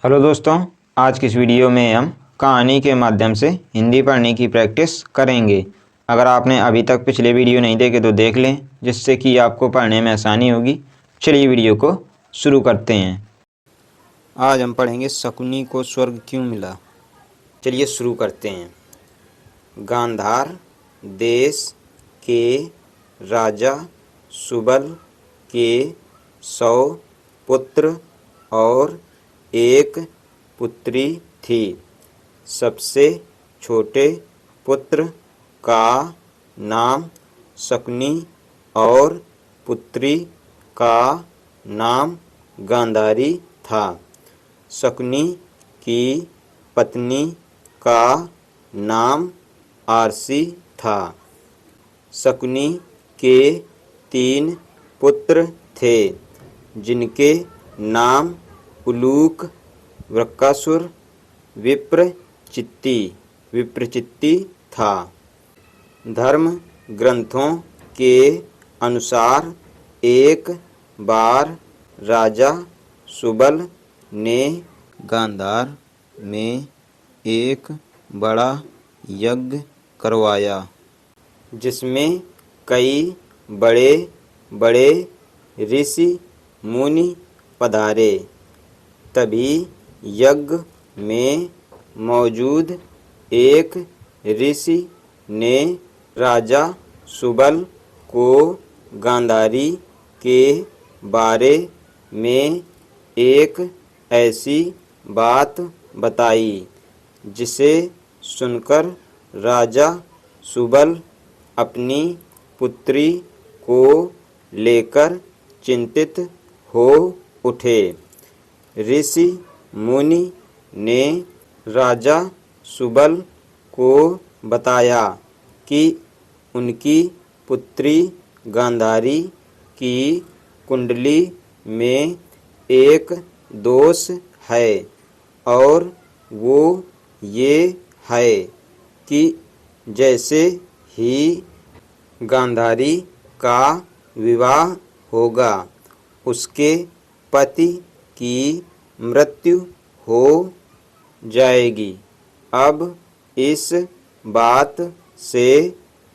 Hello दोस्तों, आज की इस वीडियो में हम कहानी के माध्यम से हिंदी पढ़ने की प्रैक्टिस करेंगे। अगर आपने अभी तक पिछले वीडियो नहीं देखे तो देख लें, जिससे कि आपको पढ़ने में आसानी होगी। चलिए वीडियो को शुरू करते हैं। आज हम पढ़ेंगे शकुनी को स्वर्ग क्यों मिला। चलिए शुरू करते हैं। गांधार देश के राजा सुबल के 100 पुत्र और एक पुत्री थी। सबसे छोटे पुत्र का नाम शकुनी और पुत्री का नाम गांधारी था। शकुनी की पत्नी का नाम आरसी था। शकुनी के 3 पुत्र थे, जिनके नाम उलूक, वृकासुर, विप्रचित्ति था। धर्म ग्रंथों के अनुसार एक बार राजा सुबल ने गांधार में एक बड़ा यज्ञ करवाया, जिसमें कई बड़े बड़े ऋषि मुनि पधारे। तभी यज्ञ में मौजूद एक ऋषि ने राजा सुबल को गांधारी के बारे में एक ऐसी बात बताई, जिसे सुनकर राजा सुबल अपनी पुत्री को लेकर चिंतित हो उठे। ऋषि मुनि ने राजा सुबल को बताया कि उनकी पुत्री गांधारी की कुंडली में एक दोष है, और वो ये है कि जैसे ही गांधारी का विवाह होगा, उसके पति की मृत्यु हो जाएगी। अब इस बात से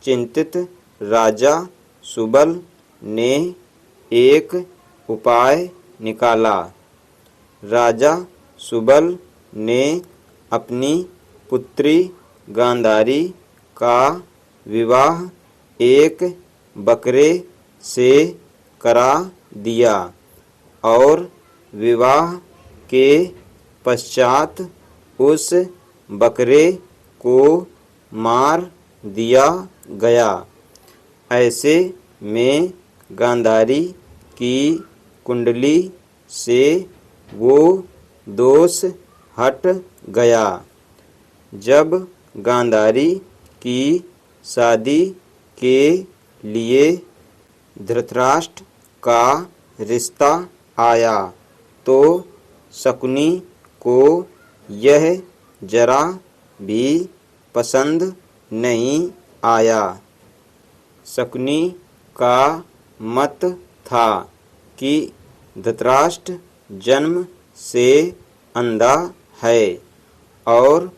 चिंतित राजा सुबल ने एक उपाय निकाला। राजा सुबल ने अपनी पुत्री गांधारी का विवाह एक बकरे से करा दिया, और विवाह के पश्चात उस बकरे को मार दिया गया। ऐसे में गांधारी की कुंडली से वो दोष हट गया। जब गांधारी की शादी के लिए धृतराष्ट्र का रिश्ता आया, तो शकुनी को यह जरा भी पसंद नहीं आया। शकुनी का मत था कि धृतराष्ट्र जन्म से अंधा है, और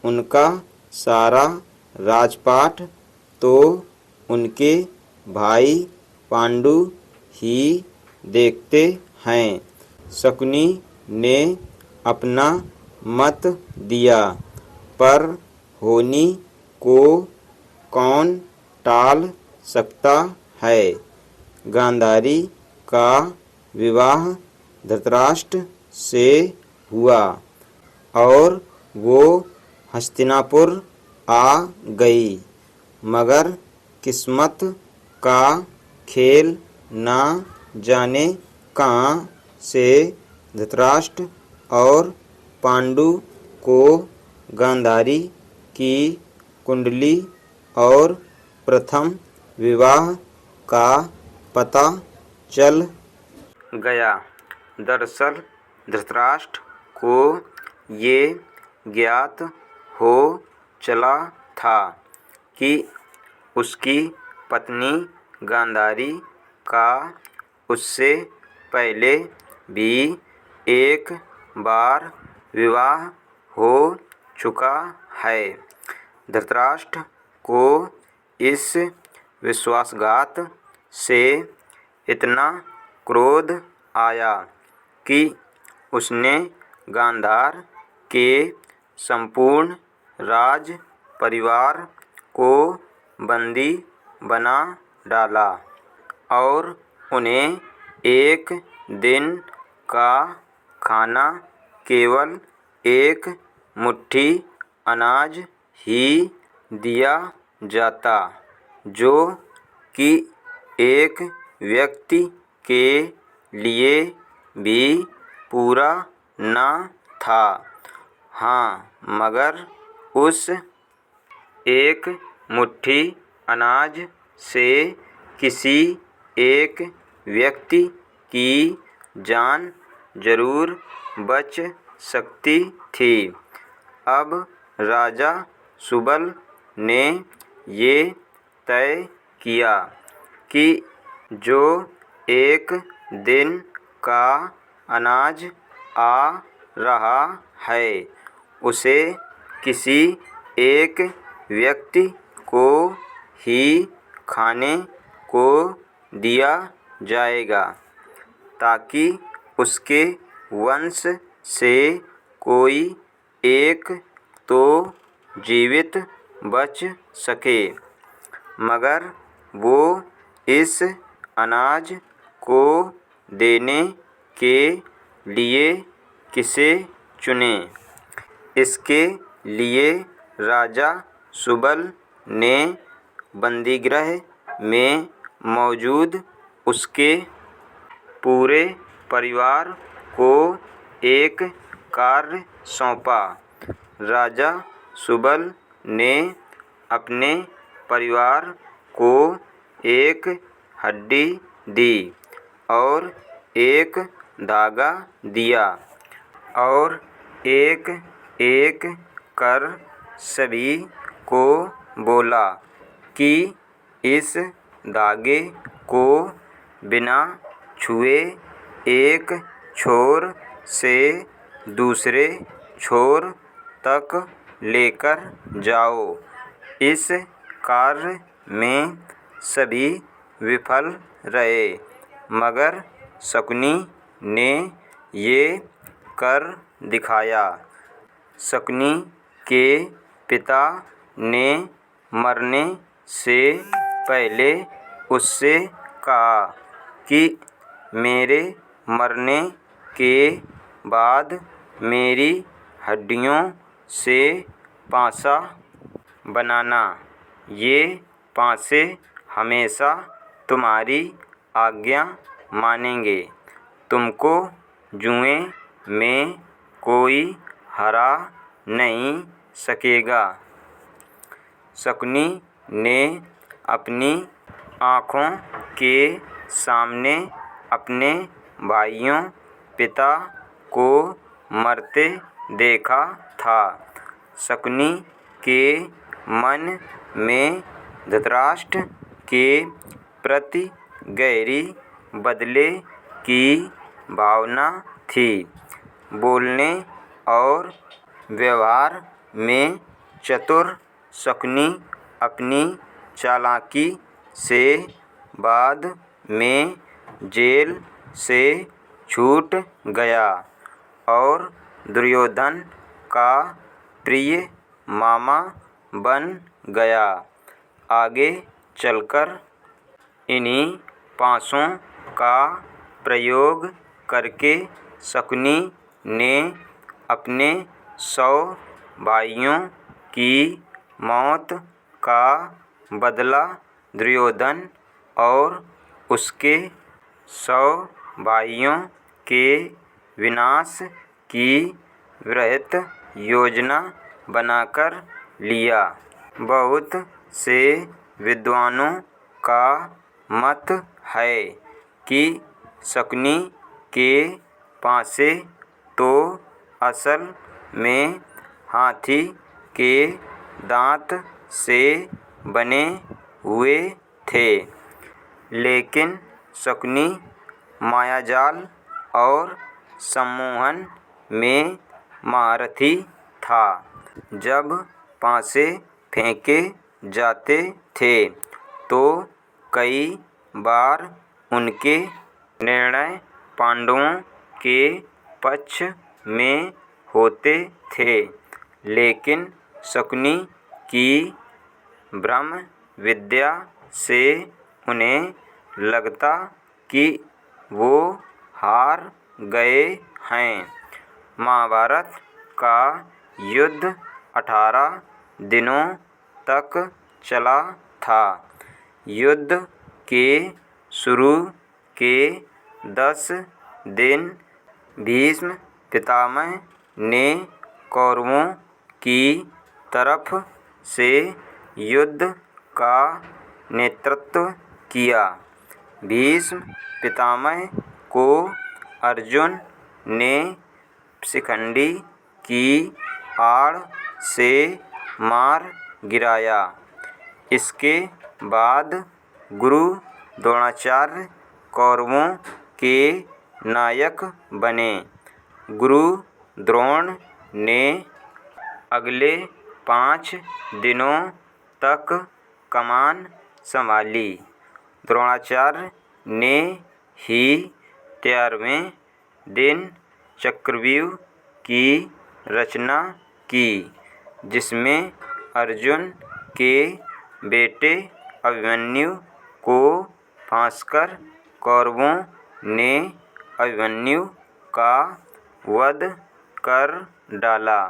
उनका सारा राजपाट तो उनके भाई पांडु ही देखते हैं। शकुनी ने अपना मत दिया, पर होनी को कौन टाल सकता है। गांधारी का विवाह धृतराष्ट्र से हुआ, और वो हस्तिनापुर आ गई। मगर किस्मत का खेल ना जाने कहाँ से धृतराष्ट्र और पांडु को गांधारी की कुंडली और प्रथम विवाह का पता चल गया। दरअसल धृतराष्ट्र को ये ज्ञात हो चला था कि उसकी पत्नी गांधारी का उससे पहले भी एक बार विवाह हो चुका है। धृतराष्ट्र को इस विश्वासघात से इतना क्रोध आया कि उसने गांधार के संपूर्ण राज परिवार को बंदी बना डाला और उन्हें एक दिन का खाना केवल एक मुट्ठी अनाज ही दिया जाता, जो कि एक व्यक्ति के लिए भी पूरा न था। हाँ, मगर उस एक मुट्ठी अनाज से किसी एक व्यक्ति की जान जरूर बच सकती थी। अब राजा सुबल ने ये तय किया कि जो एक दिन का अनाज आ रहा है उसे किसी एक व्यक्ति को ही खाने को दिया जाएगा, ताकि उसके वंश से कोई एक तो जीवित बच सके। मगर वो इस अनाज को देने के लिए किसे चुने? इसके लिए राजा सुबल ने बंदीगृह में मौजूद उसके पूरे परिवार को एक कार्य सौंपा। राजा सुबल ने अपने परिवार को एक हड्डी दी और एक धागा दिया और एक एक कर सभी को बोला कि इस धागे को बिना छुए एक छोर से दूसरे छोर तक लेकर जाओ। इस कार्य में सभी विफल रहे, मगर शकुनी ने ये कर दिखाया। शकुनी के पिता ने मरने से पहले उससे कहा कि मेरे मरने के बाद मेरी हड्डियों से पासा बनाना। ये पासे हमेशा तुम्हारी आज्ञा मानेंगे। तुमको जुएं में कोई हरा नहीं सकेगा। शकुनी ने अपनी आँखों के सामने अपने भाइयों पिता को मरते देखा था। शकुनी के मन में धृतराष्ट्र के प्रति गहरी बदले की भावना थी। बोलने और व्यवहार में चतुर शकुनी अपनी चालाकी से बाद में जेल से छूट गया और दुर्योधन का प्रिय मामा बन गया। आगे चलकर इन्हीं पासों का प्रयोग करके शकुनी ने अपने 100 भाइयों की मौत का बदला दुर्योधन और उसके 100 भाइयों के विनाश की वृहत योजना बनाकर लिया। बहुत से विद्वानों का मत है कि शकुनी के पासे तो असल में हाथी के दांत से बने हुए थे, लेकिन शकुनी मायाजाल और सम्मोहन में महारथी था। जब पासे फेंके जाते थे तो कई बार उनके निर्णय पांडवों के पक्ष में होते थे, लेकिन शकुनी की ब्रह्म विद्या से उन्हें लगता कि वो हार गए हैं। महाभारत का युद्ध 18 दिनों तक चला था। युद्ध के शुरू के 10 दिन भीष्म पितामह ने कौरवों की तरफ से युद्ध का नेतृत्व किया। भीष्म पितामह को अर्जुन ने शिखंडी की आड़ से मार गिराया। इसके बाद गुरु द्रोणाचार्य कौरवों के नायक बने। गुरु द्रोण ने अगले 5 दिनों तक कमान संभाली। द्रोणाचार्य ने ही 13वें दिन चक्रव्यूह की रचना की, जिसमें अर्जुन के बेटे अभिमन्यु को फांसकर कौरवों ने अभिमन्यु का वध कर डाला।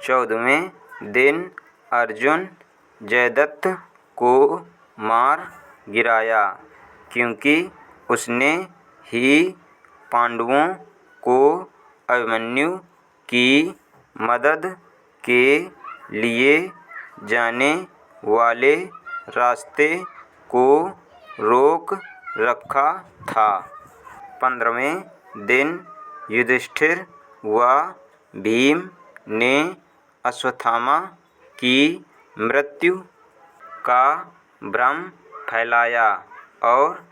14वें दिन अर्जुन जयद्रथ को मार गिराया, क्योंकि उसने ही पांडवों को अभिमन्यु की मदद के लिए जाने वाले रास्ते को रोक रखा था। 15वें दिन युधिष्ठिर व भीम ने अश्वत्थामा की मृत्यु का भ्रम फैलाया और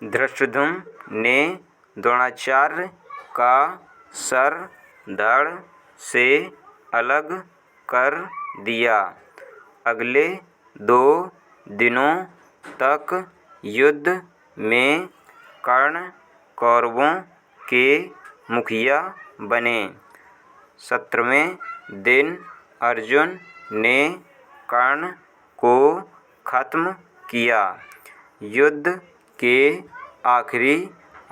धृष्टद्युम्न ने द्रोणाचार्य का सर धड़ से अलग कर दिया। अगले 2 दिनों तक युद्ध में कर्ण कौरवों के मुखिया बने। 17वें दिन अर्जुन ने कर्ण को खत्म किया। युद्ध के आखिरी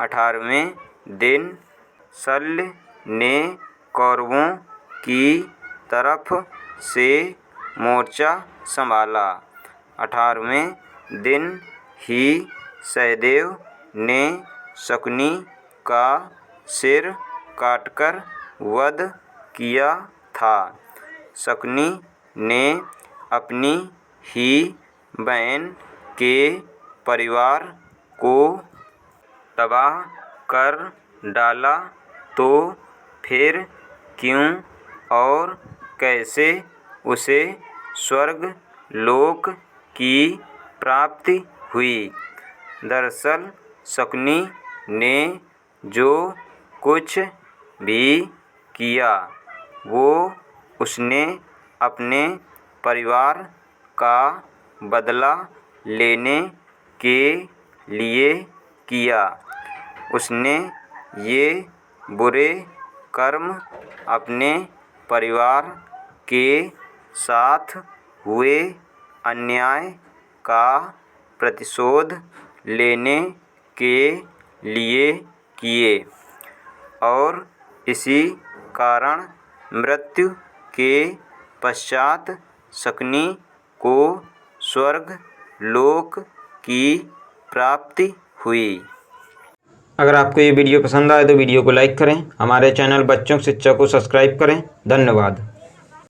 18वें दिन शल्य ने कौरवों की तरफ से मोर्चा संभाला। 18वें दिन ही सहदेव ने शकुनी का सिर काटकर वध किया था। शकुनी ने अपनी ही बहन के परिवार को तबाह कर डाला, तो फिर क्यों और कैसे उसे स्वर्ग लोक की प्राप्ति हुई? दरअसल शकुनी ने जो कुछ भी किया वो उसने अपने परिवार का बदला लेने के लिए किया। उसने ये बुरे कर्म अपने परिवार के साथ हुए अन्याय का प्रतिशोध लेने के लिए किए और इसी कारण मृत्यु के पश्चात शकुनी को स्वर्ग लोक की प्राप्ति हुई। अगर आपको ये वीडियो पसंद आए तो वीडियो को लाइक करें, हमारे चैनल बच्चों की शिक्षा को सब्सक्राइब करें। धन्यवाद।